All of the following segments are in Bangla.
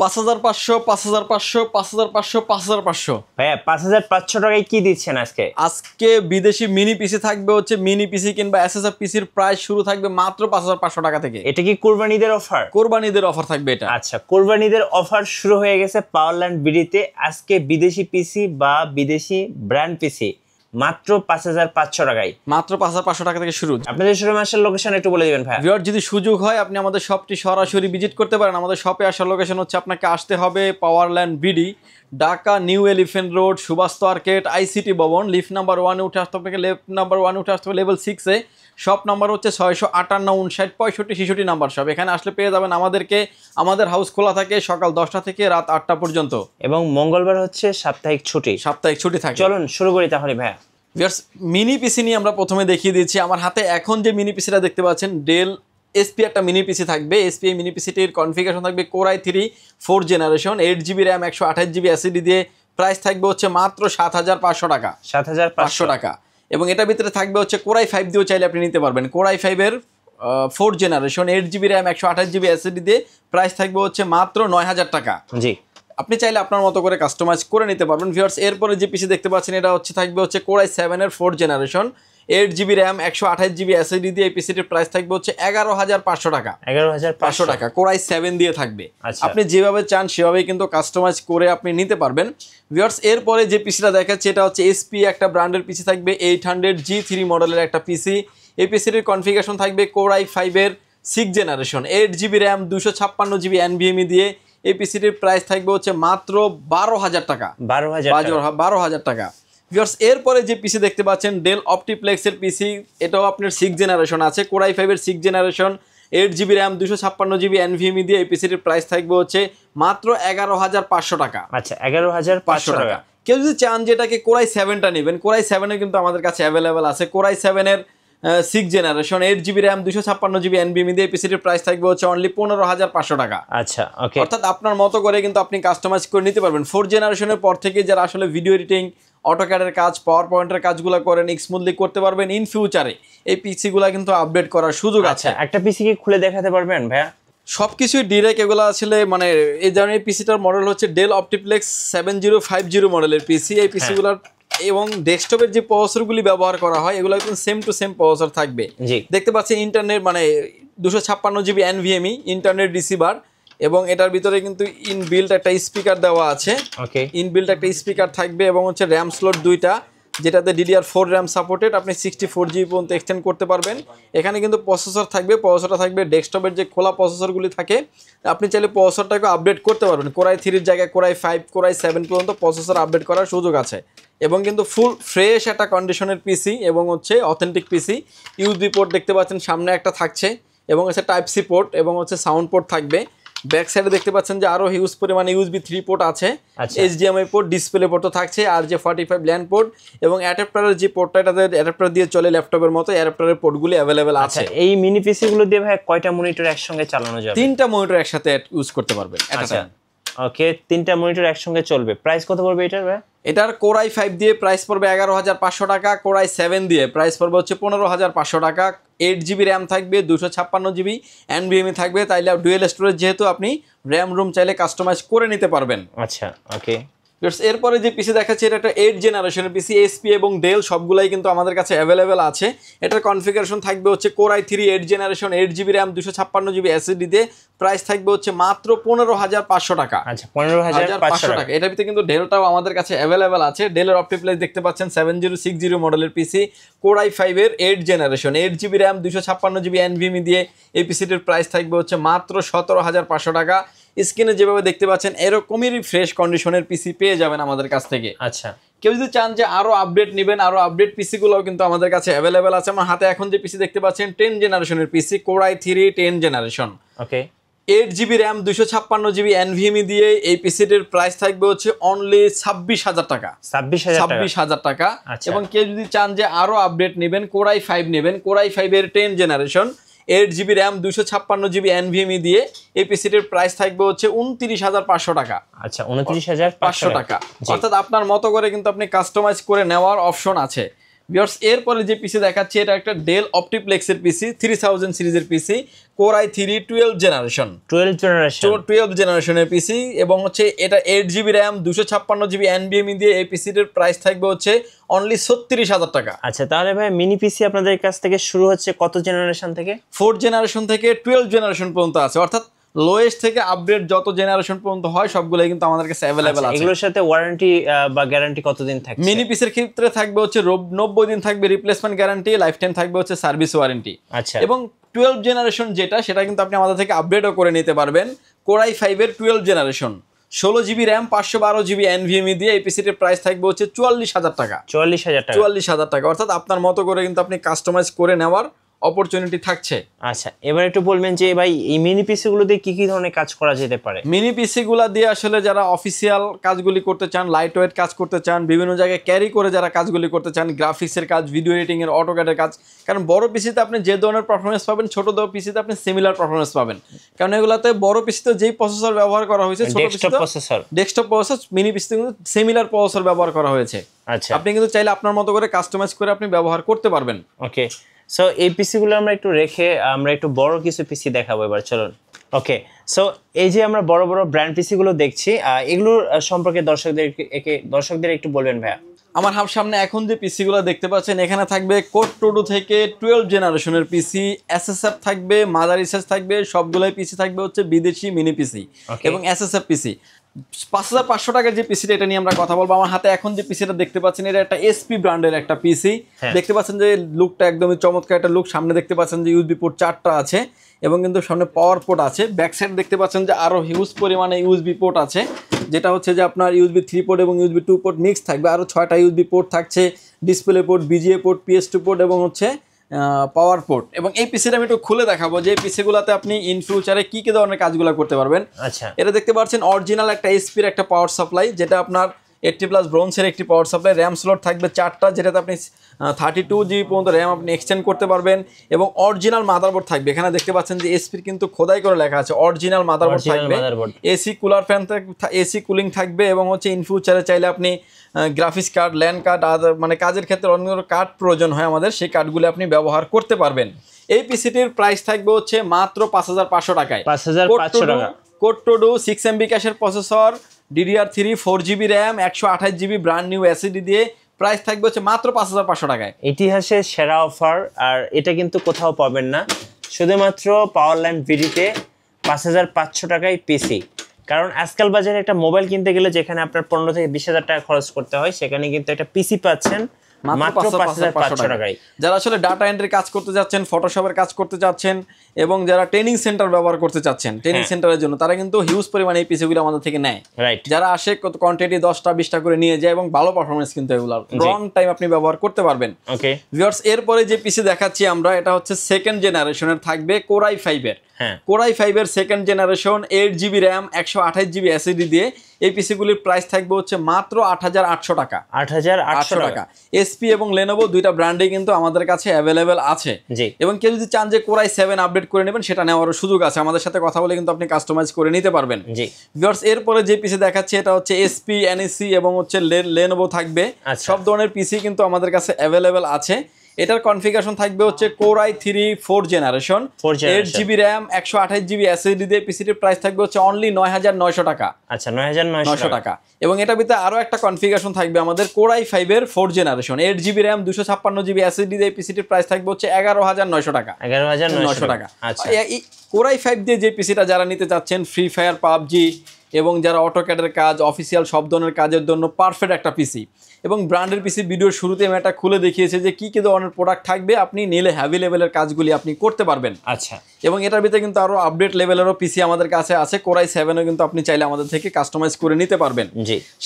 5500 5500 5500 5500 ভাইয়া 5500 টাকায় কি দিচ্ছেন আজকে? আজকে বিদেশি মিনি পিসি থাকবে হচ্ছে মিনি পিসি কিংবা এসএসএফ পিসির প্রাইস শুরু থাকবে মাত্র 5500 টাকা থেকে। এটা কি কুরবানিদের অফার? কোরবানিদের অফার থাকবে এটা। আচ্ছা, কুরবানিদের অফার শুরু হয়ে গেছে পাওয়ারল্যান্ড বিডিতে। আজকে বিদেশি পিসি বা বিদেশি ব্র্যান্ড পিসি মাত্র 5500 টাকায়, মাত্র 5500 টাকা থেকে শুরু। আপনাদের শোরুমে আসার লোকেশন একটু বলে দিবেন ভাই। ভিউয়ার যদি সুযোগ হয় আপনি আমাদের শপটি সরাসরি ভিজিট করতে পারেন। আমাদের শপে আসার লোকেশন হচ্ছে আপনাকে আসতে হবে Powerland BD, Dhaka New Elephant Road, Subhash Market, ICT Bhaban, lift number 1 উঠে আসতে হবে। লিফট নাম্বার 1 উঠে আসতে হবে লেভেল 6 এ। শপ নাম্বার হচ্ছে 658 59 65 66 নাম্বার শপ। এখানে আসলে পেয়ে যাবেন আমাদেরকে। আমাদের হাউস খোলা থাকে সকাল 10টা থেকে রাত 8টা পর্যন্ত এবং মঙ্গলবার হচ্ছে সাপ্তাহিক ছুটি। সাপ্তাহিক ছুটি থাকে। চলুন শুরু করি তাহলে ভাইয়া। মিনি পিসি নিয়ে আমরা প্রথমে দেখিয়ে দিচ্ছি। আমার হাতে এখন যে মিনি পিসিটা দেখতে পাচ্ছেন ডেল এসপি একটা মিনি পিসি থাকবে। এসপি মিনি পিসিটির কনফিগারেশন থাকবে core i3 4 generation, 8GB RAM, 128GB SSD দিয়ে। প্রাইস থাকবে হচ্ছে মাত্র 7500 টাকা। 7500 টাকা। এবং এটার ভিতরে থাকবে হচ্ছে কোর i5 দিয়েও চাইলে আপনি নিতে পারবেন। কোর i5 এর 4 generation, 8GB RAM, 128GB SSD দিয়ে। প্রাইস থাকবে হচ্ছে মাত্র 9000 টাকা। জি, আপনি চাইলে আপনার মতো করে কাস্টমাইজ করে নিতে পারবেন। ভিউয়ার্স, এরপরে যে পিসি দেখতে পাচ্ছেন এটা হচ্ছে থাকবে হচ্ছে কোর i7 এর 4 generation, 8GB RAM, 128GB SSD দিয়ে। এই পিসিটির প্রাইস থাকবে হচ্ছে 11500 টাকা। 11500 টাকা কোর i7 দিয়ে থাকবে। আচ্ছা। আপনি যেভাবে চান সেভাবেই কিন্তু কাস্টমাইজ করে আপনি নিতে পারবেন। ভিউয়ার্স, এরপরে যে পিসিটা দেখাচ্ছে এটা হচ্ছে এসপি একটা ব্র্যান্ডের পিসি থাকবে, 800G3 মডেলের একটা পিসি। এই পিসিটির কনফিগারেশন থাকবে কোর i5 এর 6 generation, 8GB RAM, 256GB NVMe দিয়ে। এই পিসিটির প্রাইস থাকবে হচ্ছে মাত্র 12000 টাকা। 12000 টাকা। ভিউয়ার্স, এরপরে যে পিসি দেখতে পাচ্ছেন ডেল অপটিপ্লেক্সের পিসি, এটাও আপনার 6 জেনারেশন আছে, কোর i5 এর 6 generation, 8GB RAM, 256GB NVMe দিয়ে। এই পিসিটির প্রাইস থাকবে হচ্ছে মাত্র 11500 টাকা। আচ্ছা, 11500 টাকা। কেউ যদি চান যে এটাকে কোর i7টা নেবেন, কোর i7 এ কিন্তু আমাদের কাছে অ্যাভেলেবেল আছে। কোর i7 এর 6 generation, 8GB RAM, 256GB NVMe দিয়ে। পিসিটির প্রাইস থাকবে হচ্ছে অনলি 15500 টাকা। আচ্ছা, ওকে। অর্থাৎ আপনার মতো করে কিন্তু আপনি কাস্টমাইজ করে নিতে পারবেন। 4 জেনারেশনের পর থেকে যারা আসলে ভিডিও এডিটিং, অটোক্যাডের কাজ, পাওয়ার পয়েন্টের কাজগুলো করেন, স্মুথলি করতে পারবেন। ইন ফিউচারে এই পিসিগুলো কিন্তু আপডেট করার সুযোগ আছে। একটা পিসি কি খুলে দেখাতে পারবেন ভাইয়া? সবকিছুই ডিরেক্ট এগুলো আসলে মানে এই ধরনের পিসিটার মডেল হচ্ছে ডেল অপটিপ্লেক্স 7050 মডেলের পিসি। এই পিসিগুলোর এবং ডেস্কটপের যে প্রসেসরগুলি ব্যবহার করা হয় এগুলো একদম সেম টু সেম প্রসেসর থাকবে। দেখতে পাচ্ছেন ইন্টারনেট মানে 256GB NVMe ইন্টারনেট রিসিভার, এবং এটার ভিতরে কিন্তু ইনবিল্ট একটা স্পিকার দেওয়া আছে। ওকে, ইনবিল্ট একটা স্পিকার থাকবে এবং হচ্ছে র্যাম স্লট 2টা, যেটাতে DDR4 র্যাম সাপোর্টেড। আপনি 64GB পর্যন্ত এক্সটেন্ড করতে পারবেন। এখানে কিন্তু প্রসেসর থাকবে, প্রসেসরটা থাকবে ডেস্কটপের যে খোলা প্রসেসরগুলি থাকে। আপনি চাইলে প্রসেসরটাকে আপডেট করতে পারবেন। কোর i3 এর জায়গায় কোর i5, কোর i7 পর্যন্ত প্রসেসর আপডেট করার সুযোগ আছে। এবং কিন্তু ফুল ফ্রেশ একটা কন্ডিশনের পিসি এবং হচ্ছে অথেন্টিক পিসি। ইউএসবি পোর্ট দেখতে পাচ্ছেন সামনে একটা থাকছে, এবং হচ্ছে টাইপ সি পোর্ট এবং হচ্ছে সাউন্ড পোর্ট থাকবে। ব্যাক সাইডে দেখতে পাচ্ছেন যে আরো হিউজ পরিমাণে USB 3 পোর্ট আছে, HDMI পোর্ট, ডিসপ্লে পোর্টও থাকছে, আর যে 45 ল্যান পোর্ট এবং অ্যাডাপ্টারের যে পোর্টটা, এটাতে অ্যাডাপ্টার দিয়ে চলে ল্যাপটপের মতো। অ্যাডাপ্টারের পোর্টগুলি অ্যাভেলেবেল আছে। এই মিনি পিসি গুলো দিয়ে ভাই কয়টা মনিটর একসঙ্গে চালানো যাবে? 3টা মনিটর একসাথে ইউজ করতে পারবেন। আচ্ছা, ওকে, 3টা মনিটর একসঙ্গে চলবে। প্রাইস কত পড়বে এটার ভাই? এটার কোর i5 দিয়ে প্রাইস পড়বে 11500 টাকা, কোর i7 দিয়ে প্রাইস পড়বে হচ্ছে 15500 টাকা। 8GB র্যাম থাকবে, 256GB NVMe থাকবে। তাইলে ডুয়েল স্টোরেজ যেহেতু আপনি র্যাম রুম চাইলে কাস্টমাইজ করে নিতে পারবেন। আচ্ছা, ওকে। এরপরে যে পিসি দেখাচ্ছে এটা একটা 8 জেনারেশনের পিসি। এসপি এবং ডেল সবগুলাই কিন্তু আমাদের কাছে অ্যাভেলেবেল আছে। এটার কনফিগারেশন থাকবে হচ্ছে core i3 8 generation, 8GB RAM, 256GB SSD দিয়ে। প্রাইস থাকবে হচ্ছে মাত্র 15500 টাকা। আচ্ছা, 15500 টাকা। এটার ভিতরে কিন্তু ডেলটাও আমাদের কাছে অ্যাভেলেবেল আছে। ডেলের অপটিপ্লেক্স দেখতে পাচ্ছেন 7060 মডেলের পিসি, কোর i5 এর 8 generation, 8GB RAM, 256GB NVMe দিয়ে। এই পিসিটির প্রাইস থাকবে হচ্ছে মাত্র 17500 টাকা। স্ক্রিনে যেভাবে দেখতে পাচ্ছেন এরকমই ফ্রেশ কন্ডিশনের পিসি পেয়ে যাবেন আমাদের কাছ থেকে। আচ্ছা, কেউ যদি চান যে আরো আপডেট নেবেন, আরো আপডেট পিসিগুলোও কিন্তু আমাদের কাছে অ্যাভেলেবেল আছে। আমার হাতে এখন যে পিসি দেখতে পাচ্ছেন 10 জেনারেশনের পিসি, কোর i3 10 জেনারেশন, ওকে, 8GB র্যাম, 256GB NVMe দিয়ে। এই পিসিটির প্রাইস থাকবে হচ্ছে অনলি 26000 টাকা। 26000 টাকা। এবং কেউ যদি চান যে আরো আপডেট নেবেন, কোর i5 নেবেন, কোর i5 এর 10 generation, 8GB RAM, 256GB NVMe দিয়ে। এই পিসিটির প্রাইস থাকবে হচ্ছে 29500 টাকা। আচ্ছা, 29500 টাকা। অর্থাৎ আপনার মতো করে কিন্তু আপনি কাস্টমাইজ করে নেওয়ার অপশন আছে। ভিউয়ার্স এরপরে যে পিসি দেখাচ্ছি এটা একটা ডেল অপটিপ্লেক্সের পিসি 3000 সিরিজের পিসি কোর i3 12 জেনারেশন 12 জেনারেশনের পিসি এবং হচ্ছে এটা 8GB র্যাম 256GB NVMe দিয়ে এই পিসিটার প্রাইস থাকবে হচ্ছে অনলি 36,000 টাকা। আচ্ছা তাহলে ভাই মিনি পিসি আপনাদের কাছ থেকে শুরু হচ্ছে কত জেনারেশন থেকে? 4 জেনারেশন থেকে 12 জেনারেশন পর্যন্ত আছে, অর্থাৎ লোয়েস্ট থেকে আপডেট যত জেনারেশন পর্যন্ত হয় সবগুলোই কিন্তু আমাদের কাছে অ্যাভেলেবেল আছে। এগুলোর সাথে ওয়ারেন্টি বা গ্যারান্টি কতদিন থাকবে? মিনি পিসের ক্ষেত্রে থাকবে হচ্ছে 90 দিন থাকবে রিপ্লেসমেন্ট গ্যারান্টি, লাইফ টাইম থাকবে হচ্ছে সার্ভিস ওয়ারেন্টি। আচ্ছা এবং 12 জেনারেশন যেটা সেটা কিন্তু আপনি আমাদের থেকে আপডেটও করে নিতে পারবেন। কোর i5 এর 12 generation 16GB RAM 512GB NVMe দিয়ে এই পিসিটির প্রাইস থাকবে হচ্ছে 44,000 টাকা। 44,000 টাকা, অর্থাৎ আপনার মতো করে কিন্তু আপনি কাস্টমাইজ করে নেওয়ার অপরচুনিটি থাকছে। আচ্ছা এবার একটু বলবেন যে ভাই এই মিনি পিসি গুলো দিয়ে কি কি ধরনের কাজ করা যেতে পারে? মিনি পিসি গুলা দিয়ে আসলে যারা অফিসিয়াল কাজগুলি করতে চান, লাইট ওয়েট কাজ করতে চান, বিভিন্ন জায়গায় ক্যারি করে যারা কাজগুলি করতে চান, গ্রাফিক্সের কাজ, ভিডিও এডিটিং এর, অটোক্যাডের কাজ, কারণ বড় পিসিতে আপনি যে ধরনের পারফরমেন্স পাবেন ছোট পিসিতে আপনি সিমিলার পারফরমেন্স পাবেন, কারণ এগুলাতে বড় পিসিতে যেই প্রসেসর ব্যবহার করা হয়েছে ছোট পিসিতে ডেস্কটপ প্রসেসর, মিনি পিসিতে কিন্তু সিমিলার প্রসেসর ব্যবহার করা হয়েছে। আচ্ছা আপনি কিন্তু চাইলে আপনার মতো করে কাস্টমাইজ করে আপনি ব্যবহার করতে পারবেন। ওকে সো এই পিসি গুলো আমরা একটু রেখে আমরা একটু বড় কিছু পিসি দেখাবো এবার, চলুন। ওকে সো এই যে আমরা বড় বড় ব্র্যান্ড পিসি গুলো দেখছি, এগুলোর সম্পর্কে দর্শকদের একটু বলবেন ভাইয়া। আমার সামনে এখন যে পিসি গুলো দেখতে পাচ্ছেন এখানে থাকবে কোর 2 থেকে 12 জেনারেশনের পিসি, এসএসএফ থাকবে, মাদার রিসার্চ থাকবে, সবগুলোই পিসি থাকবে হচ্ছে বিদেশি মিনি পিসি এবং এসএসএফ পিসি। 5,500 টাকার যে পিসিটা এটা নিয়ে আমরা কথা বলবো। আমার হাতে এখন যে পিসিটা দেখতে পাচ্ছেন এটা একটা এসপি ব্র্যান্ডের একটা পিসি। দেখতে পাচ্ছেন যে লুকটা একদমই চমৎকার একটা লুক। সামনে দেখতে পাচ্ছেন যে ইউএসবি পোর্ট 4টা আছে এবং কিন্তু সামনে পাওয়ার পোর্ট আছে। ব্যাক সাইড দেখতে পাচ্ছেন যে আরো হিউজ পরিমাণে ইউএসবি পোর্ট আছে, যেটা হচ্ছে যে আপনার ইউএসবি 3 পোর্ট এবং ইউএসবি 2 পোর্ট মিক্স থাকবে। আরো 6টা ইউএসবি পোর্ট থাকছে, display port, VGA port, PS2 port এবং হচ্ছে পাওয়ার পোর্ট। এবং এই পিসিটা আমি একটু খুলে দেখাবো যে এই পিসিগুলোতে আপনি ইন ফিউচারে কি কি ধরনের কাজগুলো করতে পারবেন। আচ্ছা এটা দেখতে পাচ্ছেন অরিজিনাল একটা এসপির একটা পাওয়ার সাপ্লাই, যেটা আপনার 80+ ব্রোঞ্জের একটি পাওয়ার সাপ্লাই। র্যাম স্লট থাকবে 4টা, যেটাতে আপনি 32GB পর্যন্ত র্যাম আপনি এক্সটেন্ড করতে পারবেন। এবং অরিজিনাল মাদারবোর্ড থাকবে। এখানে দেখতে পাচ্ছেন যে এসপির কিন্তু খোদাই করে লেখা আছে অরিজিনাল মাদারবোর্ড থাকবে। AC cooler fan, AC cooling থাকবে এবং হচ্ছে ইন ফিউচারে চাইলে আপনি গ্রাফিক্স কার্ড, ল্যান্ড কার্ড, মানে কাজের ক্ষেত্রে অন্য কার্ড প্রয়োজন হয় আমাদের, সেই কার্ডগুলো আপনি ব্যবহার করতে পারবেন। এই পিসিটির প্রাইস থাকবে হচ্ছে মাত্র 5,500 টাকায়। 5,500 টাকা। কোর 2 6MB ক্যাশের processor, DDR3 4GB RAM 128GB brand new SSD দিয়ে প্রাইস থাকবে হচ্ছে মাত্র 5,500 টাকায়। ইতিহাসের সেরা অফার, আর এটা কিন্তু কোথাও পাবেন না, শুধুমাত্র পাওয়ারল্যান্ড ভিডিতে 5,500 টাকায় পিসি। কারণ আজকাল বাজারে একটা মোবাইল কিনতে গেলে যেখানে আপনার 15 থেকে 20,000 টাকা খরচ করতে হয়, সেখানে কিন্তু একটা পিসি পাচ্ছেন মাত্র 5,500 টাকায়। যারা আসলে ডাটা এন্ট্রি কাজ করতে যাচ্ছেন, ফটোশপের কাজ করতে যাচ্ছেন এবং যারা ট্রেনিং সেন্টার ব্যবহার করতে চাচ্ছেন ট্রেনিং সেন্টারের জন্য, তারা কিন্তু হিউজ পরিমাণে এই পিসিগুলো আমাদের থেকে নেয়। যারা আসে কোয়ান্টিটি 10টা 20টা করে নিয়ে যায় এবং ভালো পারফরমেন্স কিন্তু এগুলো লং টাইম আপনি ব্যবহার করতে পারবেন। ওকে ভিউয়ার্স এরপরে যে পিসি দেখাচ্ছি আমরা এটা হচ্ছে সেকেন্ড জেনারেশনের থাকবে কোর i5 এর। কোর i5 এর second generation 8GB RAM 128GB SSD দিয়ে এই পিসিগুলির প্রাইস থাকবে হচ্ছে মাত্র 8,800 টাকা। 8,800 টাকা। এসপি এবং লেনোভো দুইটা ব্র্যান্ডই কিন্তু আমাদের কাছে অ্যাভেলেবেল আছে। এবং কেউ যদি চান যে কোর i7 আপডেট করে নেবেন সেটা নেওয়ারও সুযোগ আছে, আমাদের সাথে কথা বলে কিন্তু আপনি কাস্টমাইজ করে নিতে পারবেন। ভিউয়ার্স এরপরে যে পিসি দেখাচ্ছি এটা হচ্ছে এসপি, এনএসি এবং হচ্ছে লেনোভো থাকবে। সব ধরনের পিসি কিন্তু আমাদের কাছে অ্যাভেলেবেল আছে। এটার কনফিগারেশন থাকবে হচ্ছে core i3 4 generation 8GB RAM 128GB SSD দিয়ে পিসিটির প্রাইস থাকবে হচ্ছে অনলি 9,900 টাকা। আচ্ছা 9,900 টাকা। এবং এটার ভিতরে আরো একটা কনফিগারেশন থাকবে আমাদের কোর i5 এর 4 generation 8GB RAM 256GB SSD দিয়ে পিসিটির প্রাইস থাকবে হচ্ছে 11,900 টাকা। 11,900 টাকা। আচ্ছা এই কোর i5 দিয়ে যে পিসিটা যারা নিতে চাচ্ছেন, ফ্রি ফায়ার, পাবজি এবং যারা অটোক্যাডের কাজ, অফিসিয়াল সব ধরনের কাজের জন্য পারফেক্ট একটা পিসি। এবং ব্র্যান্ডের পিসি ভিডিওর শুরুতে আমি একটা খুলে দেখিয়েছি যে কি কি ধরনের প্রোডাক্ট থাকবে, আপনি নিলে হ্যাভি লেভেলের কাজগুলি আপনি করতে পারবেন। আচ্ছা এবং এটার ভিতরে কিন্তু আরো আপডেট লেভেলেরও পিসি আমাদের কাছে আছে। কোর i7ও কিন্তু আপনি চাইলে আমাদের থেকে কাস্টমাইজ করে নিতে পারবেন।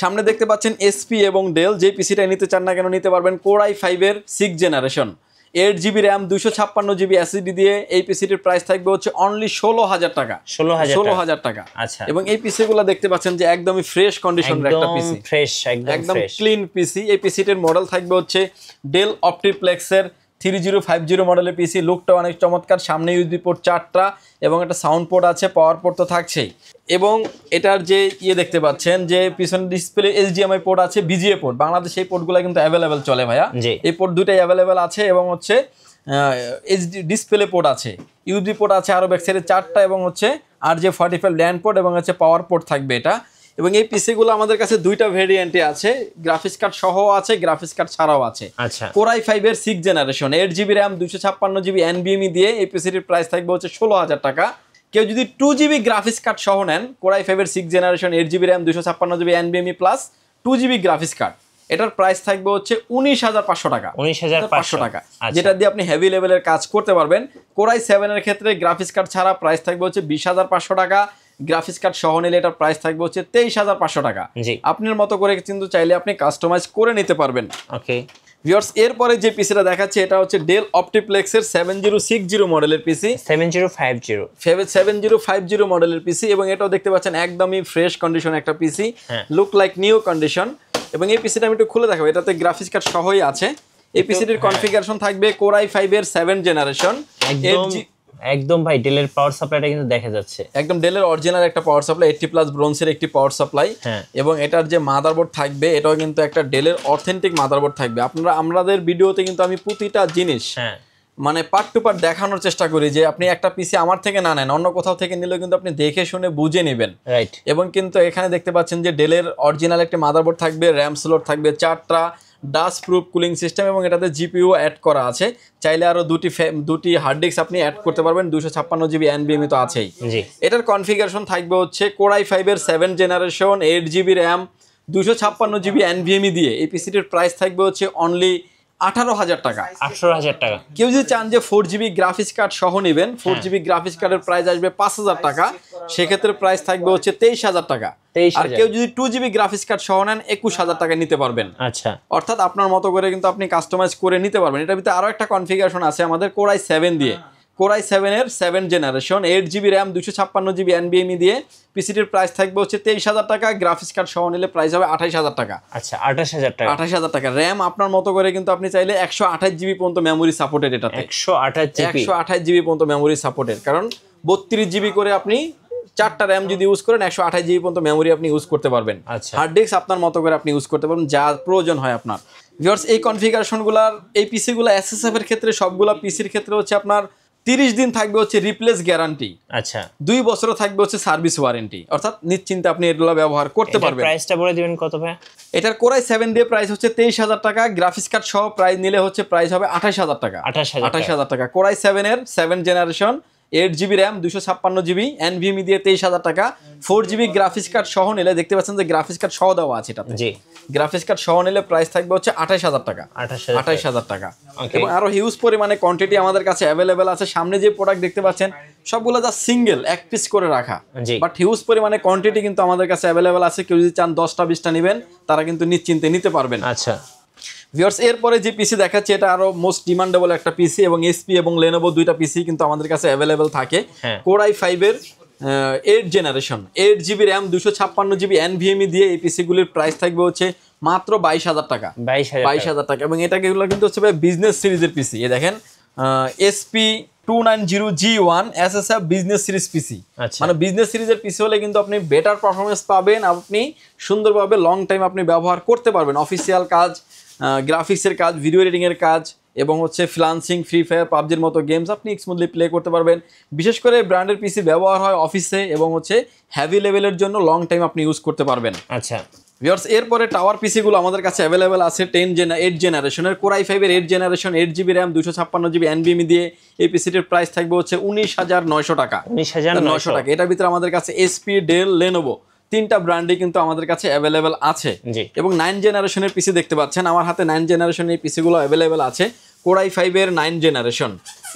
সামনে দেখতে পাচ্ছেন এসপি এবং ডেল, যে পিসিটা নিতে চান না কেন নিতে পারবেন। কোর i5 এর 6 generation 8GB RAM 256GB SSD দিয়ে এই পিসিটির প্রাইস থাকবে হচ্ছে অনলি 16,000 টাকা। 16,000 টাকা। আচ্ছা এবং এই পিসিগুলো দেখতে পাচ্ছেন যে একদমই ফ্রেশ কন্ডিশনের একটা পিসি, ফ্রেশ একদম ক্লিন পিসি। এই পিসিটির মডেল থাকবে হচ্ছে ডেল অপটিপ্লেক্সের 3050 মডেলের পিসি, লুকটা অনেক চমৎকার। সামনে ইউএসবি পোর্ট 4টা এবং একটা সাউন্ড পোর্ট আছে, পাওয়ার পোর্ট তো থাকছেই। এবং এটার যে দেখতে পাচ্ছেন যে পিছনে ডিসপ্লে HDMI পোর্ট আছে, BGA পোর্ট। বাংলাদেশে এই পোর্টগুলো কিন্তু অ্যাভেলেবেল চলে ভাইয়া, এই পোর্ট দুটাই অ্যাভেলেবেল আছে। এবং হচ্ছে ডিসপ্লে পোর্ট আছে, ইউএসবি পোর্ট আছে আরও ব্যাক সাইডে 4টা, এবং হচ্ছে RJ45 ল্যান্ড পোর্ট এবং হচ্ছে পাওয়ার পোর্ট থাকবে এটা। এবং এই পিসিগুলো আমাদের কাছে দুইটা ভেরিয়েন্টে আছে, গ্রাফিক্স কার্ড সহ আছে, গ্রাফিক্স কার্ড ছাড়াও আছে। আচ্ছা, Core i5 এর 6 generation, 8GB RAM, 256GB NVMe দিয়ে এই পিসিটির প্রাইস থাকবে হচ্ছে 16,000 টাকা। কেউ যদি 2GB গ্রাফিক্স কার্ড সহ নেন, Core i5 এর 6 generation, 8GB RAM, 256GB NVMe plus 2GB graphics card, এটার প্রাইস থাকবে হচ্ছে 19,500 টাকা। 19,500 টাকা, যেটা দিয়ে আপনি হেভি লেভেলের কাজ করতে পারবেন। Core i7 এর ক্ষেত্রে গ্রাফিক্স কার্ড ছাড়া প্রাইস থাকবে হচ্ছে 20,500 টাকা, গ্রাফিক্স কার্ড সহ নিলে এটার প্রাইস থাকবে হচ্ছে 23,500 টাকা। আপনার মতো করে কিন্তু চাইলে আপনি কাস্টমাইজ করে নিতে পারবেন। ওকে ভিউয়ার্স, এরপরে যে পিসিটা দেখাচ্ছে এটা হচ্ছে ডেল অপটিপ্লেক্সের 7060 মডেলের পিসি, 7050 মডেলের পিসি। এবং এটাও দেখতে পাচ্ছেন একদমই ফ্রেশ কন্ডিশন একটা পিসি, লুক লাইক নিউ কন্ডিশন। এবং এই পিসিটা আমি একটু খুলে দেখাবো, এটাতে গ্রাফিক্স কার্ড সহই আছে। এই পিসিটির কনফিগারেশন থাকবে Core i5 এর 7 জেনারেশন, একদম ভাই ডেলের পাওয়ার সাপ্লাইটা কিন্তু দেখা যাচ্ছে, একদম ডেলের অরিজিনাল একটা পাওয়ার সাপ্লাই, 80+ ব্রোঞ্জের একটি পাওয়ার সাপ্লাই। এবং এটার যে মাদারবোর্ড থাকবে এটাও কিন্তু একটা ডেলের অথেন্টিক মাদারবোর্ড থাকবে। আমাদের ভিডিওতে কিন্তু আমি প্রতিটা জিনিস মানে পার্ট টু পার্ট দেখানোর চেষ্টা করি, যে আপনি একটা পিসি আমার থেকে না নেন, অন্য কোথাও থেকে নিলেও কিন্তু আপনি দেখে শুনে বুঝে নেবেন। এবং কিন্তু এখানে দেখতে পাচ্ছেন যে ডেলের অরিজিনাল একটা মাদারবোর্ড থাকবে, র্যাম স্লট থাকবে 4টা, ডাস্ট প্রুফ কুলিং সিস্টেম, এবং এটাতে জিপিইউ অ্যাড করা আছে। চাইলে আরো দুটি হার্ড ডিস্ক আপনি অ্যাড করতে পারবেন, 256GB NVMe তো আছেই। এটার কনফিগারেশন থাকবে হচ্ছে Core i5 এর 7 generation, 8GB RAM, 256GB NVMe দিয়ে এই পিসিটির প্রাইস থাকবে হচ্ছে অনলি 18,000 টাকা। 18,000 টাকা। কেউ যদি চান যে 4GB গ্রাফিক্স কার্ড সহ নেবেন, 4GB গ্রাফিক্স কার্ডের প্রাইস আসবে 5,000 টাকা, সেক্ষেত্রে প্রাইস থাকবে হচ্ছে 23,000 টাকা। আর কেউ যদি 2GB গ্রাফিক্স কার্ড সহ নেন 21,000 টাকা নিতে পারবেন। আচ্ছা, অর্থাৎ আপনার মতো করে কিন্তু আপনি কাস্টমাইজ করে নিতে পারবেন। এটার ভিতরে আরো একটা কনফিগারেশন আছে আমাদের Core i7 দিয়ে, Core i7 এর 7 generation, 8GB RAM, 256GB NVMe দিয়ে পিসিটির প্রাইস থাকবে হচ্ছে 23,000 টাকা, গ্রাফিক্স কার্ড সহ নিলে প্রাইস হবে 28,000 টাকা। আচ্ছা, 28,000 টাকা। 28,000 টাকা। র্যাম আপনার মতো করে কিন্তু আপনি চাইলে 128GB পর্যন্ত মেমোরি সাপোর্টেড, এটাতে 128GB পর্যন্ত মেমোরি সাপোর্টেড, কারণ 32GB করে আপনি 4টা র্যাম যদি ইউজ করেন 128GB পর্যন্ত মেমোরি আপনি ইউজ করতে পারবেন। হার্ড ডিস্ক আপনার মতো করে আপনি ইউজ করতে পারবেন, যা প্রয়োজন হয় আপনার। ভিউয়ার্স, এই কনফিগারেশনগুলোর এই পিসিগুলো SSF এর ক্ষেত্রে, সবগুলা পিসির ক্ষেত্রে হচ্ছে আপনার 30 দিন থাকবে হচ্ছে রিপ্লেস গ্যারান্টি। আচ্ছা, 2 বছরও থাকবে হচ্ছে সার্ভিস ওয়ারেন্টি, অর্থাৎ নিশ্চিন্তে আপনি এগুলো ব্যবহার করতে পারবেন। প্রাইসটা বলে দিবেন কত ভাই? এটার Core i7 দিয়ে প্রাইস হচ্ছে 23,000 টাকা, গ্রাফিক্স কার্ড সহ প্রাইস নিলে হচ্ছে প্রাইস হবে 28,000 টাকা। 28,000 টাকা। Core i7 এর 7 generation, 8GB RAM, 256GB NVMe দিয়ে 23,000 টাকা। 4GB গ্রাফিক্স কার্ড সহ নিলে দেখতে পাচ্ছেন যে গ্রাফিক্স কার্ড সহ দেওয়া আছে এটাতে, গ্রাফিক্স কার্ড সহ নিলে প্রাইস থাকবে হচ্ছে 28,000 টাকা। 28,000 টাকা। এবং আরো হিউজ পরিমাণে কোয়ান্টিটি আমাদের কাছে অ্যাভেলেবেল আছে। সামনে যে প্রোডাক্ট দেখতে পাচ্ছেন সবগুলো যা সিঙ্গেল এক পিস করে রাখা, বাট হিউজ পরিমাণে কোয়ান্টিটি কিন্তু আমাদের কাছে অ্যাভেলেবেল আছে। কেউ যদি চান 10টা 20টা নেবেন, তারা কিন্তু নিশ্চিন্তে নিতে পারবেন। আচ্ছা ভিউয়ার্স, এরপরে যে পিসি দেখাচ্ছি এটা আরো মোস্ট ডিমান্ডেবল একটা পিসি, এবং HP এবং Lenovo দুইটা পিসি কিন্তু আমাদের কাছে অ্যাভেলেবেল থাকে। Core i5 এর 8 generation, 8GB RAM, 256GB NVMe দিয়ে এই পিসিগুলির প্রাইস থাকবে হচ্ছে মাত্র 22,000 টাকা। 22,000 টাকা। এবং এগুলো কিন্তু হচ্ছে বিজনেস সিরিজের পিসি। এই দেখেন SP290G1 SSF বিজনেস সিরিজ পিসি, মানে বিজনেস সিরিজের পিসি হলে কিন্তু আপনি বেটার পারফরমেন্স পাবেন, আপনি সুন্দরভাবে লং টাইম আপনি ব্যবহার করতে পারবেন। অফিসিয়াল কাজ, গ্রাফিক্সের কাজ, ভিডিও এডিটিং এর কাজ, এবং হচ্ছে ফ্রিল্যান্সিং, ফ্রি ফায়ার, পাবজির মতো গেমস আপনি স্মুথলি প্লে করতে পারবেন। বিশেষ করে ব্র্যান্ডের পিসি ব্যবহার হয় অফিসে, এবং হচ্ছে হ্যাভি লেভেলের জন্য লং টাইম আপনি ইউজ করতে পারবেন। আচ্ছা ভিউয়ার্স, এরপরে টাওয়ার পিসিগুলো আমাদের কাছে অ্যাভেলেবেল আছে 8 জেনারেশনের, Core i5 এর 8 generation, 8GB RAM, 256GB NVMe দিয়ে এই পিসিটির প্রাইস থাকবে হচ্ছে 19,900 টাকা। 19,900 টাকা। এটার ভিতরে আমাদের কাছে SP, Dell, Lenovo তিনটা ব্র্যান্ডই কিন্তু আমাদের কাছে অ্যাভেলেবেল আছে। এবং 9 জেনারেশনের পিসি দেখতে পাচ্ছেন আমার হাতে, 9 জেনারেশনের পিসিগুলো অ্যাভেলেবেল আছে। Core i5 এর 9 generation,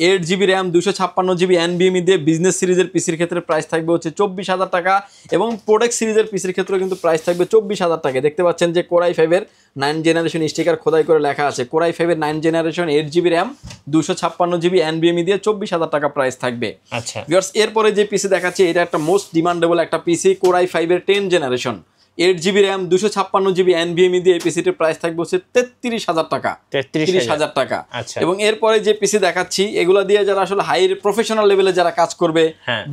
8GB RAM, 256GB NVMe দিয়ে বিজনেস সিরিজের পিসির ক্ষেত্রে প্রাইস থাকবে হচ্ছে 24,000 টাকা, এবং প্রোডাক্ট সিরিজের পিসির ক্ষেত্রেও কিন্তু প্রাইস থাকবে 24,000 টাকা। দেখতে পাচ্ছেন যে Core i5 এর 9 জেনারেশন স্টিকার খোদাই করে লেখা আছে। Core i5 এর 9 generation, 8GB RAM, 256GB NVMe দিয়ে 24,000 টাকা প্রাইস থাকবে। আচ্ছা ভিউয়ার্স, এরপরে যে পিসি দেখাচ্ছি এটা একটা মোস্ট ডিমান্ডেবল একটা পিসি, Core i5 এর 10 generation, 8 GB RAM 256 GB NVMe দিয়ে এই পিসিটির প্রাইস থাকবে হচ্ছে 33,000 টাকা। 33,000 টাকা। আচ্ছা। এবং এরপরে যে পিসি দেখাচ্ছি এগুলো দিয়ে যারা আসলে হাই প্রফেশনাল লেভেলে যারা কাজ করবে,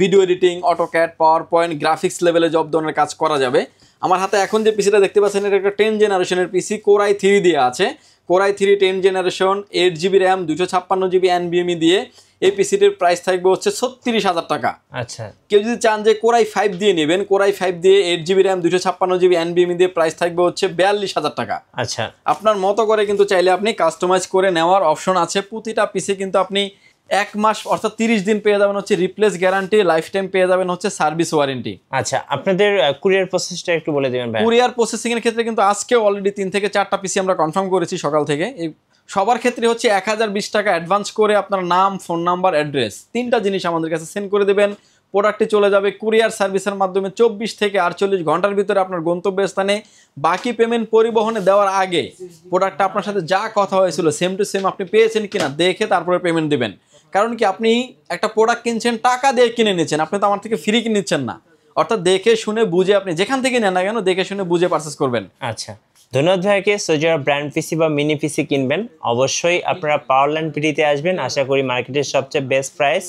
video editing, AutoCAD, power point, graphics লেভেলে সব ধরনের কাজ করা যাবে। আমার হাতে এখন যে পিসিটা দেখতে পাচ্ছেন এটা একটা 10 জেনারেশনের পিসি, Core i3 দিয়ে আছে। Core i3 10 generation, 8 GB RAM 256 GB NVMe দিয়ে এই পিসিটির প্রাইস থাকবে হচ্ছে 36,000 টাকা। আচ্ছা। কেউ যদি চান যে Core i5 দিয়ে নেবেন, Core i5 দিয়ে 8 GB র্যাম 256 GB NVMe দিয়ে প্রাইস থাকবে হচ্ছে 42,000 টাকা। আচ্ছা। আপনার মতো করে কিন্তু চাইলে আপনি কাস্টমাইজ করে নেওয়ার অপশন আছে। প্রতিটা পিসে কিন্তু আপনি 1 মাস অর্থাৎ 30 দিন পেয়ে যাবেন হচ্ছে রিপ্লেস গ্যারান্টি, লাইফ টাইম পেয়ে যাবেন হচ্ছে সার্ভিস ওয়ারেন্টি। আচ্ছা, আপনাদের কুরিয়ার প্রসেসটা একটু বলে দিবেন ভাই। কুরিয়ার প্রসেসিং এর ক্ষেত্রে কিন্তু আজকে অলরেডি 3 থেকে 4টা পিসি আমরা কনফার্ম করেছি সকাল থেকে। এই সবার ক্ষেত্রে হচ্ছে 1020 টাকা অ্যাডভান্স করে আপনার নাম, ফোন নাম্বার, অ্যাড্রেস 3টা জিনিস আমাদের কাছে সেন্ড করে দেবেন। প্রোডাক্টটি চলে যাবে কুরিয়ার সার্ভিসের মাধ্যমে 24 থেকে 48 ঘন্টার ভিতরে আপনার গন্তব্যস্থানে। বাকি পেমেন্ট পরিবহনে দেওয়ার আগে প্রোডাক্টটা আপনার সাথে যা কথা হয়েছিল সেম টু সেম আপনি পেয়েছেন কিনা দেখে তারপরে পেমেন্ট দিবেন। কারণ কি, আপনি একটা প্রোডাক্ট কিনছেন, টাকা দিয়ে কিনে নিচ্ছেন, আপনি তো আমার থেকে ফ্রি কিনে নিচ্ছেন না। অর্থাৎ দেখে শুনে বুঝে আপনি যেখান থেকে নেন না কেন দেখে শুনে বুঝে পারচেস করবেন। আচ্ছা, ধন্যবাদ ভাইকে। সো যারা ব্র্যান্ড পিসি বা মিনি পিসি কিনবেন অবশ্যই আপনারা পাওয়ারল্যান্ড পিডিতে আসবেন। আশা করি মার্কেটের সবচেয়ে বেস্ট প্রাইস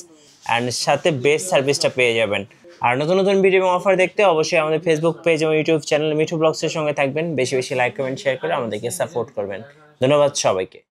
অ্যান্ড সাথে বেস্ট সার্ভিসটা পেয়ে যাবেন। আর নতুন নতুন ভিডিও এবং অফার দেখতে অবশ্যই আমাদের ফেসবুক পেজ এবং ইউটিউব চ্যানেল মিঠু ব্লগসের সঙ্গে থাকবেন। বেশি বেশি লাইক, কমেন্ট, শেয়ার করে আমাদেরকে সাপোর্ট করবেন। ধন্যবাদ সবাইকে।